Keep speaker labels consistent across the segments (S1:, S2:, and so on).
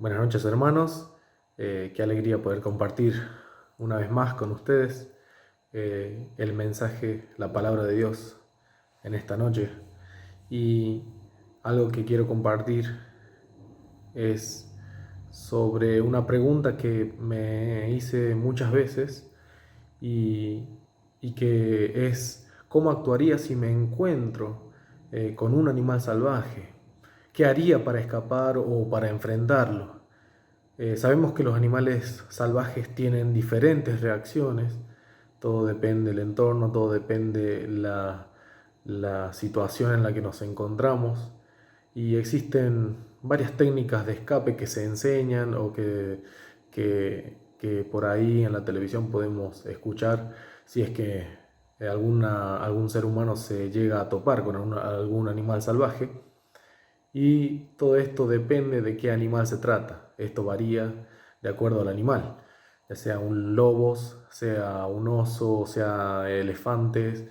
S1: Buenas noches, hermanos. Qué alegría poder compartir una vez más con ustedes el mensaje, la palabra de Dios en esta noche. Y algo que quiero compartir es sobre una pregunta que me hice muchas veces y, y que es: ¿cómo actuaría si me encuentro con un animal salvaje? ¿Qué haría para escapar o para enfrentarlo? Sabemos que los animales salvajes tienen diferentes reacciones, todo depende del entorno, todo depende la situación en la que nos encontramos, y existen varias técnicas de escape que se enseñan o que por ahí en la televisión podemos escuchar si es que algún ser humano se llega a topar con algún animal salvaje. Y todo esto depende de qué animal se trata. Esto varía de acuerdo al animal, ya sea un lobo, sea un oso, sea elefantes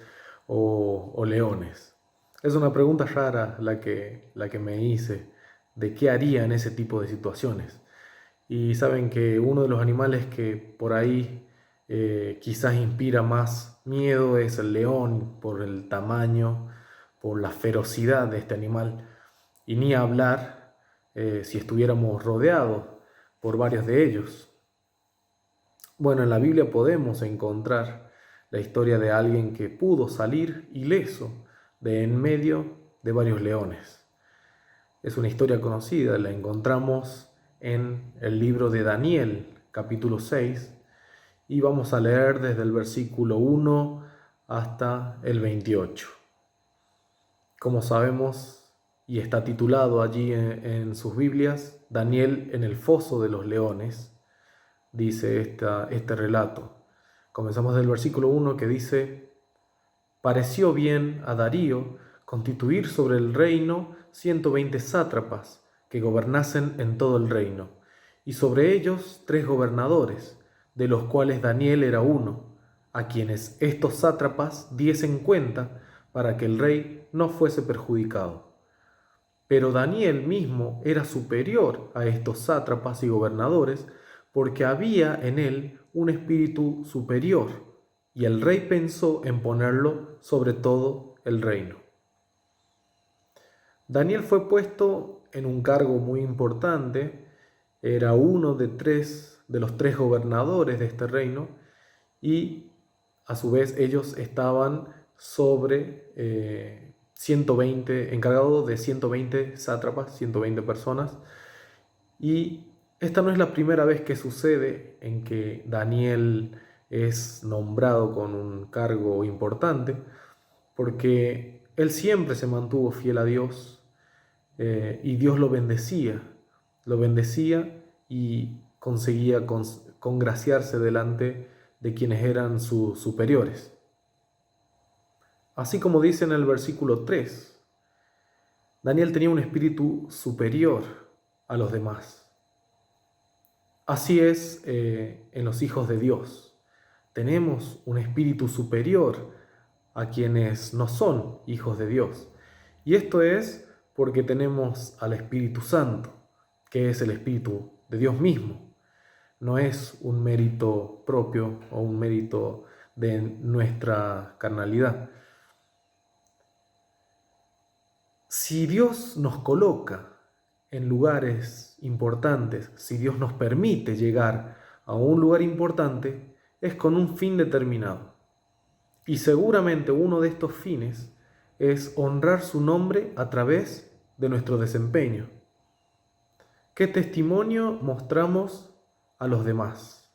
S1: o leones. Es una pregunta rara la que me hice de qué haría en ese tipo de situaciones. Y saben que uno de los animales que por ahí quizás inspira más miedo es el león, por el tamaño, por la ferocidad de este animal. Y ni hablar si estuviéramos rodeados por varios de ellos. Bueno, en la Biblia podemos encontrar la historia de alguien que pudo salir ileso de en medio de varios leones. Es una historia conocida, la encontramos en el libro de Daniel, capítulo 6, y vamos a leer desde el versículo 1 hasta el 28. Como sabemos, y está titulado allí en sus Biblias, Daniel en el foso de los leones, dice este relato. Comenzamos del versículo 1 que dice: pareció bien a Darío constituir sobre el reino 120 sátrapas que gobernasen en todo el reino, y sobre ellos 3 gobernadores, de los cuales Daniel era uno, a quienes estos sátrapas diesen cuenta para que el rey no fuese perjudicado. Pero Daniel mismo era superior a estos sátrapas y gobernadores, porque había en él un espíritu superior, y el rey pensó en ponerlo sobre todo el reino. Daniel fue puesto en un cargo muy importante, era uno de los 3 gobernadores de este reino, y a su vez ellos estaban sobre 120, encargados de 120 sátrapas, 120 personas. Y esta no es la primera vez que sucede en que Daniel es nombrado con un cargo importante, porque él siempre se mantuvo fiel a Dios, y Dios lo bendecía y conseguía congraciarse delante de quienes eran sus superiores. Así como dice en el versículo 3, Daniel tenía un espíritu superior a los demás. Así es en los hijos de Dios. Tenemos un espíritu superior a quienes no son hijos de Dios. Y esto es porque tenemos al Espíritu Santo, que es el Espíritu de Dios mismo. No es un mérito propio o un mérito de nuestra carnalidad. Si Dios nos coloca en lugares importantes, si Dios nos permite llegar a un lugar importante, es con un fin determinado. Y seguramente uno de estos fines es honrar su nombre a través de nuestro desempeño. ¿Qué testimonio mostramos a los demás?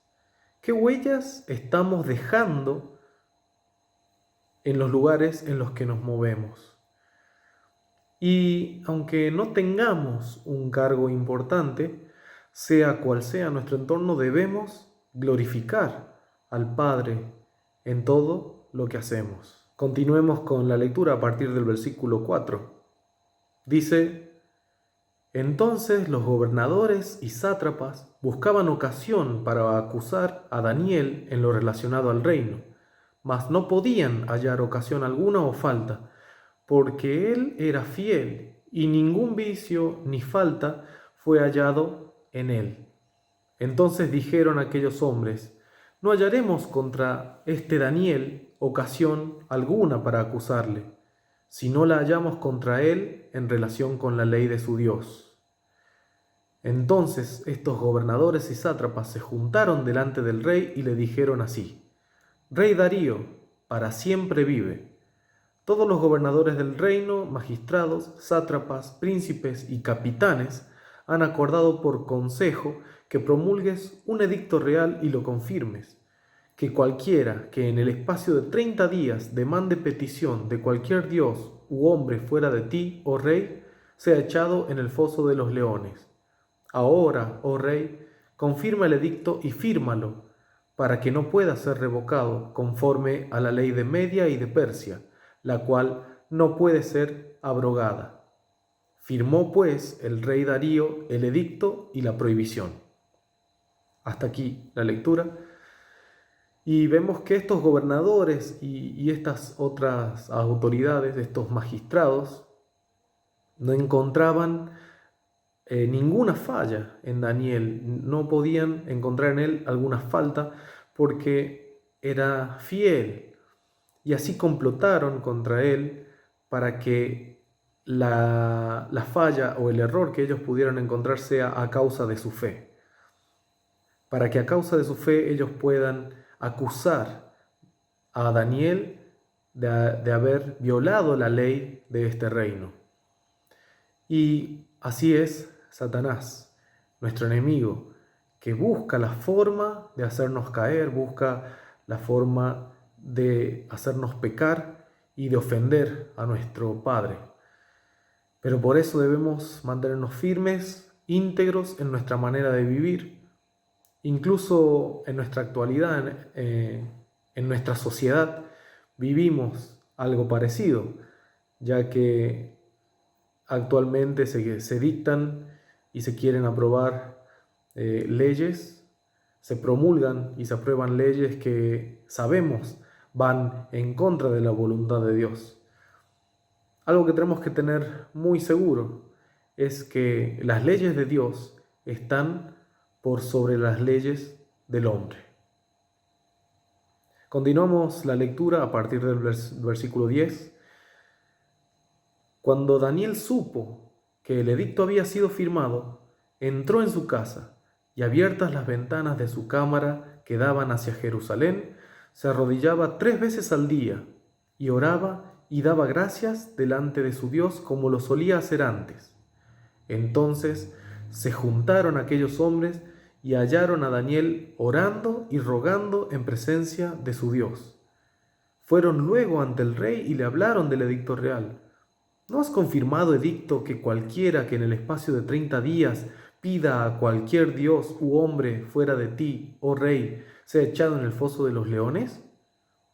S1: ¿Qué huellas estamos dejando en los lugares en los que nos movemos? Y aunque no tengamos un cargo importante, sea cual sea nuestro entorno, debemos glorificar al Padre en todo lo que hacemos. Continuemos con la lectura a partir del versículo 4. Dice: entonces los gobernadores y sátrapas buscaban ocasión para acusar a Daniel en lo relacionado al reino, mas no podían hallar ocasión alguna o falta, porque él era fiel y ningún vicio ni falta fue hallado en él. Entonces dijeron aquellos hombres: no hallaremos contra este Daniel ocasión alguna para acusarle, si no la hallamos contra él en relación con la ley de su Dios. Entonces estos gobernadores y sátrapas se juntaron delante del rey y le dijeron así: Rey Darío, para siempre vive. Todos los gobernadores del reino, magistrados, sátrapas, príncipes y capitanes han acordado por consejo que promulgues un edicto real y lo confirmes, que cualquiera que en el espacio de 30 días demande petición de cualquier dios u hombre fuera de ti, oh rey, sea echado en el foso de los leones. Ahora, oh rey, confirma el edicto y fírmalo, para que no pueda ser revocado conforme a la ley de Media y de Persia, la cual no puede ser abrogada. Firmó pues el rey Darío el edicto y la prohibición. Hasta aquí la lectura. Y vemos que estos gobernadores y estas otras autoridades, estos magistrados, no encontraban ninguna falla en Daniel, no podían encontrar en él alguna falta porque era fiel. Y así complotaron contra él para que la falla o el error que ellos pudieran encontrar sea a causa de su fe. Para que a causa de su fe ellos puedan acusar a Daniel de haber violado la ley de este reino. Y así es Satanás, nuestro enemigo, que busca la forma de hacernos caer, busca la forma de hacernos pecar y de ofender a nuestro Padre. Pero por eso debemos mantenernos firmes, íntegros en nuestra manera de vivir. Incluso en nuestra actualidad, en nuestra sociedad, vivimos algo parecido, ya que actualmente se dictan y se quieren aprobar leyes, se promulgan y se aprueban leyes que sabemos van en contra de la voluntad de Dios. Algo que tenemos que tener muy seguro es que las leyes de Dios están por sobre las leyes del hombre. Continuamos la lectura a partir del versículo 10. Cuando Daniel supo que el edicto había sido firmado, entró en su casa y, abiertas las ventanas de su cámara que daban hacia Jerusalén, se arrodillaba 3 veces al día y oraba y daba gracias delante de su Dios como lo solía hacer antes. Entonces se juntaron aquellos hombres y hallaron a Daniel orando y rogando en presencia de su Dios. Fueron luego ante el rey y le hablaron del edicto real. ¿No has confirmado, edicto, que cualquiera que en el espacio de 30 días pida a cualquier dios u hombre fuera de ti, oh rey, sea echado en el foso de los leones?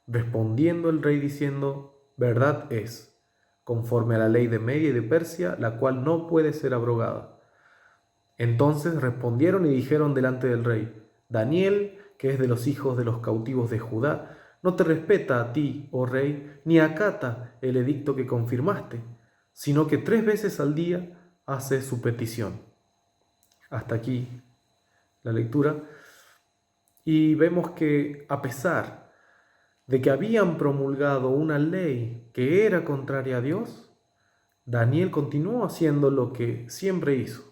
S1: Respondiendo el rey diciendo: verdad es, conforme a la ley de Media y de Persia, la cual no puede ser abrogada. Entonces respondieron y dijeron delante del rey: Daniel, que es de los hijos de los cautivos de Judá, no te respeta a ti, oh rey, ni acata el edicto que confirmaste, sino que 3 veces al día hace su petición. Hasta aquí la lectura. Y vemos que a pesar de que habían promulgado una ley que era contraria a Dios, Daniel continuó haciendo lo que siempre hizo.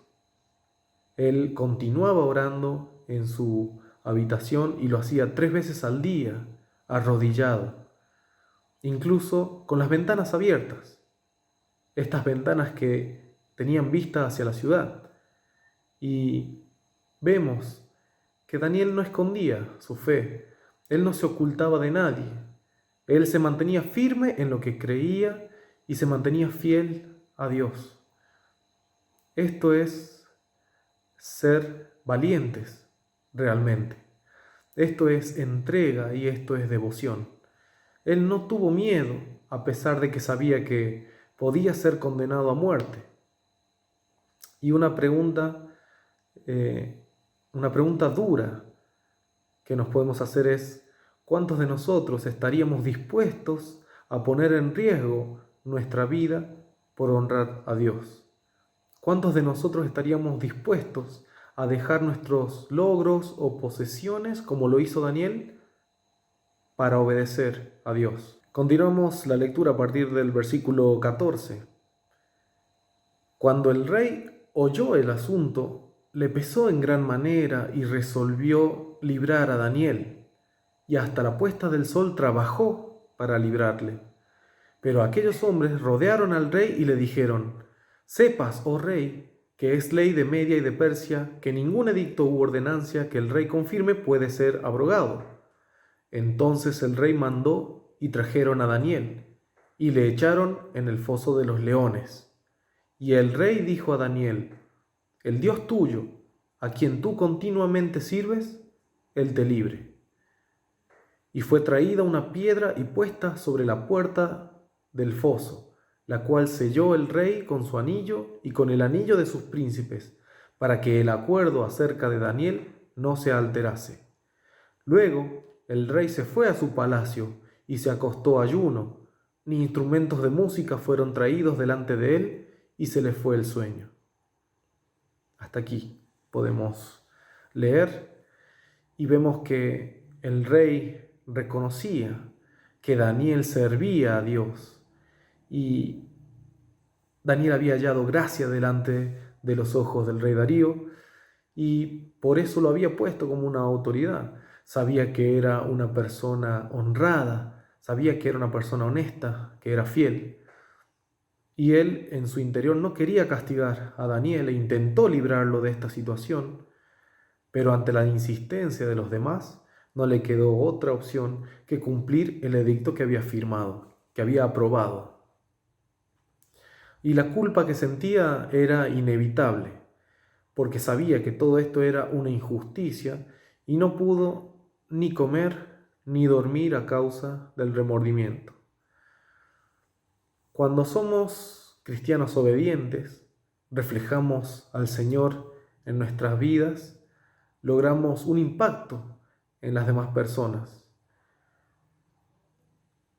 S1: Él continuaba orando en su habitación y lo hacía 3 veces al día, arrodillado, incluso con las ventanas abiertas. Estas ventanas que tenían vista hacia la ciudad. Y vemos que Daniel no escondía su fe, él no se ocultaba de nadie, él se mantenía firme en lo que creía y se mantenía fiel a Dios. Esto es ser valientes realmente. Esto es entrega y esto es devoción. Él no tuvo miedo a pesar de que sabía que podía ser condenado a muerte. Y una pregunta dura que nos podemos hacer es: ¿cuántos de nosotros estaríamos dispuestos a poner en riesgo nuestra vida por honrar a Dios? ¿Cuántos de nosotros estaríamos dispuestos a dejar nuestros logros o posesiones, como lo hizo Daniel, para obedecer a Dios. Continuamos la lectura a partir del versículo 14. Cuando el rey oyó el asunto, le pesó en gran manera y resolvió librar a Daniel, y hasta la puesta del sol trabajó para librarle. Pero aquellos hombres rodearon al rey y le dijeron: «Sepas, oh rey, que es ley de Media y de Persia que ningún edicto u ordenancia que el rey confirme puede ser abrogado». Entonces el rey mandó y trajeron a Daniel, y le echaron en el foso de los leones. Y el rey dijo a Daniel: «El Dios tuyo, a quien tú continuamente sirves, él te libre». Y fue traída una piedra y puesta sobre la puerta del foso, la cual selló el rey con su anillo y con el anillo de sus príncipes, para que el acuerdo acerca de Daniel no se alterase. Luego el rey se fue a su palacio y se acostó ayuno, ni instrumentos de música fueron traídos delante de él, y se le fue el sueño. Hasta aquí podemos leer y vemos que el rey reconocía que Daniel servía a Dios y Daniel había hallado gracia delante de los ojos del rey Darío y por eso lo había puesto como una autoridad. Sabía que era una persona honrada, sabía que era una persona honesta, que era fiel. Y él en su interior no quería castigar a Daniel e intentó librarlo de esta situación, pero ante la insistencia de los demás no le quedó otra opción que cumplir el edicto que había firmado, que había aprobado. Y la culpa que sentía era inevitable, porque sabía que todo esto era una injusticia y no pudo ni comer ni dormir a causa del remordimiento. Cuando somos cristianos obedientes, reflejamos al Señor en nuestras vidas, logramos un impacto en las demás personas.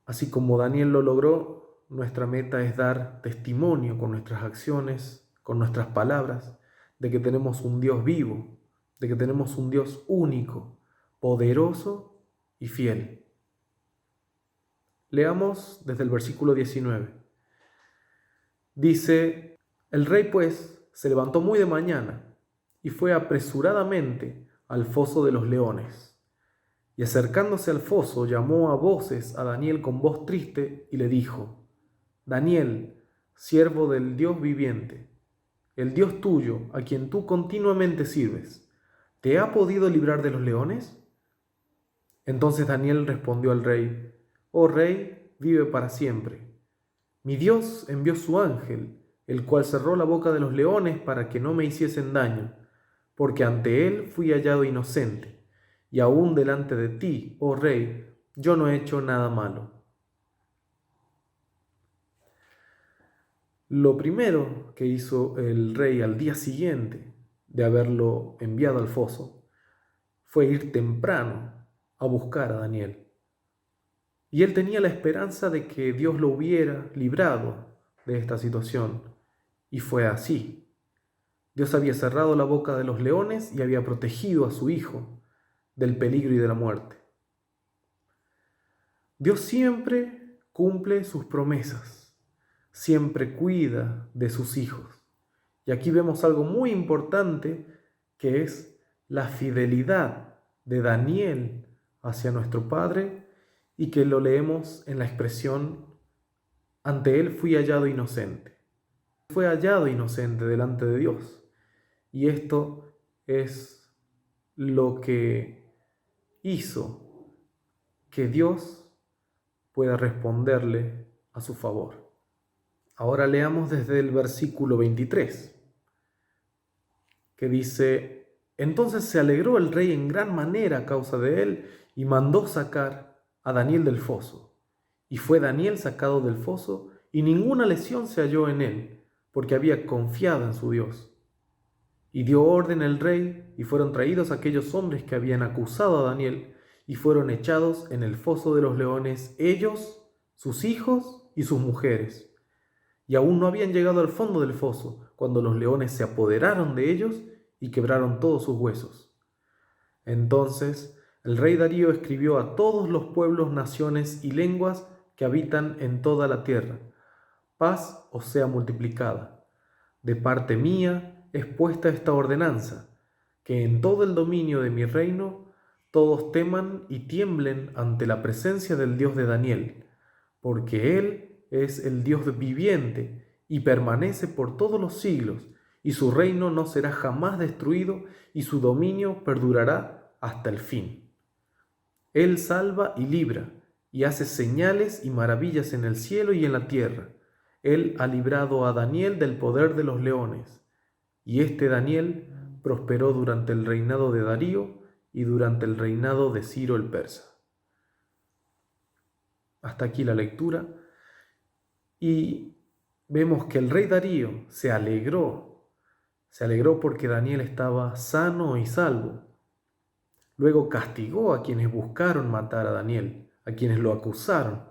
S1: Así como Daniel lo logró, nuestra meta es dar testimonio con nuestras acciones, con nuestras palabras, de que tenemos un Dios vivo, de que tenemos un Dios único, poderoso y fiel. Leamos desde el versículo 19. Dice: «El rey pues se levantó muy de mañana y fue apresuradamente al foso de los leones. Y acercándose al foso llamó a voces a Daniel con voz triste y le dijo: Daniel, siervo del Dios viviente, el Dios tuyo, a quien tú continuamente sirves, ¿te ha podido librar de los leones?». Entonces Daniel respondió al rey: «Oh rey, vive para siempre. Mi Dios envió su ángel, el cual cerró la boca de los leones para que no me hiciesen daño, porque ante él fui hallado inocente, y aún delante de ti, oh rey, yo no he hecho nada malo». Lo primero que hizo el rey al día siguiente de haberlo enviado al foso fue ir temprano a buscar a Daniel. Y él tenía la esperanza de que Dios lo hubiera librado de esta situación. Y fue así. Dios había cerrado la boca de los leones y había protegido a su hijo del peligro y de la muerte. Dios siempre cumple sus promesas, siempre cuida de sus hijos. Y aquí vemos algo muy importante, que es la fidelidad de Daniel hacia nuestro Padre, y que lo leemos en la expresión: ante él fui hallado inocente. Fue hallado inocente delante de Dios. Y esto es lo que hizo que Dios pueda responderle a su favor. Ahora leamos desde el versículo 23, que dice: «Entonces se alegró el rey en gran manera a causa de él, y mandó sacar a Daniel del foso. Y fue Daniel sacado del foso, y ninguna lesión se halló en él, porque había confiado en su Dios. Y dio orden el rey, y fueron traídos aquellos hombres que habían acusado a Daniel, y fueron echados en el foso de los leones, ellos, sus hijos y sus mujeres. Y aún no habían llegado al fondo del foso, cuando los leones se apoderaron de ellos y quebraron todos sus huesos. Entonces el rey Darío escribió a todos los pueblos, naciones y lenguas que habitan en toda la tierra: paz os sea multiplicada. De parte mía es puesta esta ordenanza, que en todo el dominio de mi reino todos teman y tiemblen ante la presencia del Dios de Daniel, porque Él es el Dios viviente y permanece por todos los siglos, y su reino no será jamás destruido, y su dominio perdurará hasta el fin. Él salva y libra, y hace señales y maravillas en el cielo y en la tierra. Él ha librado a Daniel del poder de los leones, y este Daniel prosperó durante el reinado de Darío y durante el reinado de Ciro el persa. Hasta aquí la lectura, y vemos que el rey Darío se alegró porque Daniel estaba sano y salvo. Luego castigó a quienes buscaron matar a Daniel, a quienes lo acusaron,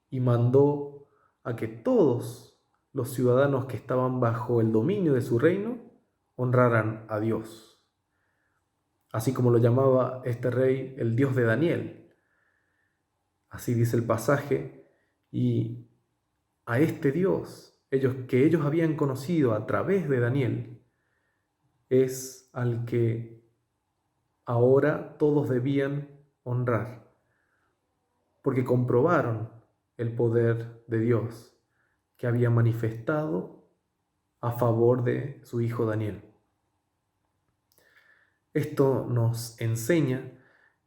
S1: y mandó a que todos los ciudadanos que estaban bajo el dominio de su reino honraran a Dios. Así como lo llamaba este rey el Dios de Daniel. Así dice el pasaje, y a este Dios que ellos habían conocido a través de Daniel es al que ahora todos debían honrar, porque comprobaron el poder de Dios que había manifestado a favor de su hijo Daniel. Esto nos enseña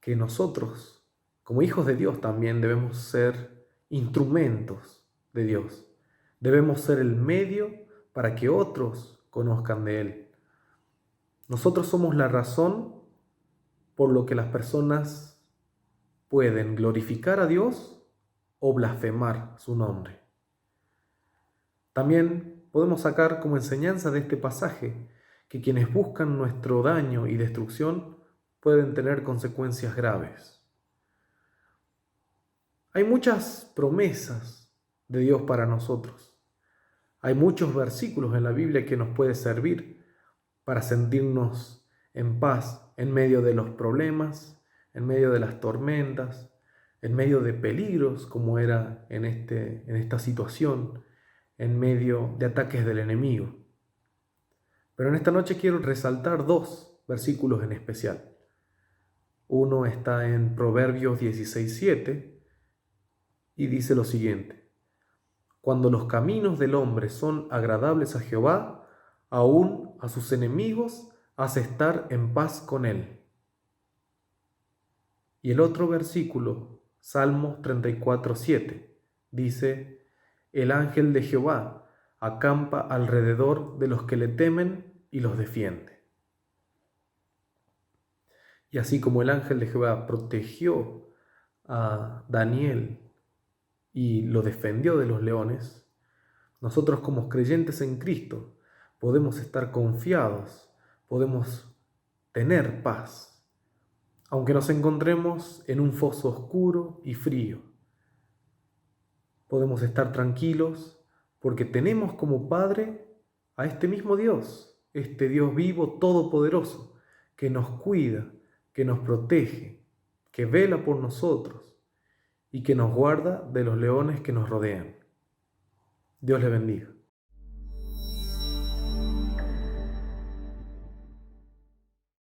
S1: que nosotros, como hijos de Dios, también debemos ser instrumentos de Dios. Debemos ser el medio para que otros conozcan de Él. Nosotros somos la razón por lo que las personas pueden glorificar a Dios o blasfemar su nombre. También podemos sacar como enseñanza de este pasaje que quienes buscan nuestro daño y destrucción pueden tener consecuencias graves. Hay muchas promesas de Dios para nosotros. Hay muchos versículos en la Biblia que nos pueden servir para sentirnos en paz en medio de los problemas, en medio de las tormentas, en medio de peligros como era en esta situación, en medio de ataques del enemigo. Pero en esta noche quiero resaltar dos versículos en especial. Uno está en Proverbios 16:7 y dice lo siguiente: cuando los caminos del hombre son agradables a Jehová, aún a sus enemigos hace estar en paz con él. Y el otro versículo, Salmos 34:7, dice: el ángel de Jehová acampa alrededor de los que le temen y los defiende. Y así como el ángel de Jehová protegió a Daniel y lo defendió de los leones, nosotros como creyentes en Cristo podemos estar confiados, podemos tener paz, aunque nos encontremos en un foso oscuro y frío. Podemos estar tranquilos porque tenemos como Padre a este mismo Dios, este Dios vivo, todopoderoso, que nos cuida, que nos protege, que vela por nosotros y que nos guarda de los leones que nos rodean. Dios le bendiga.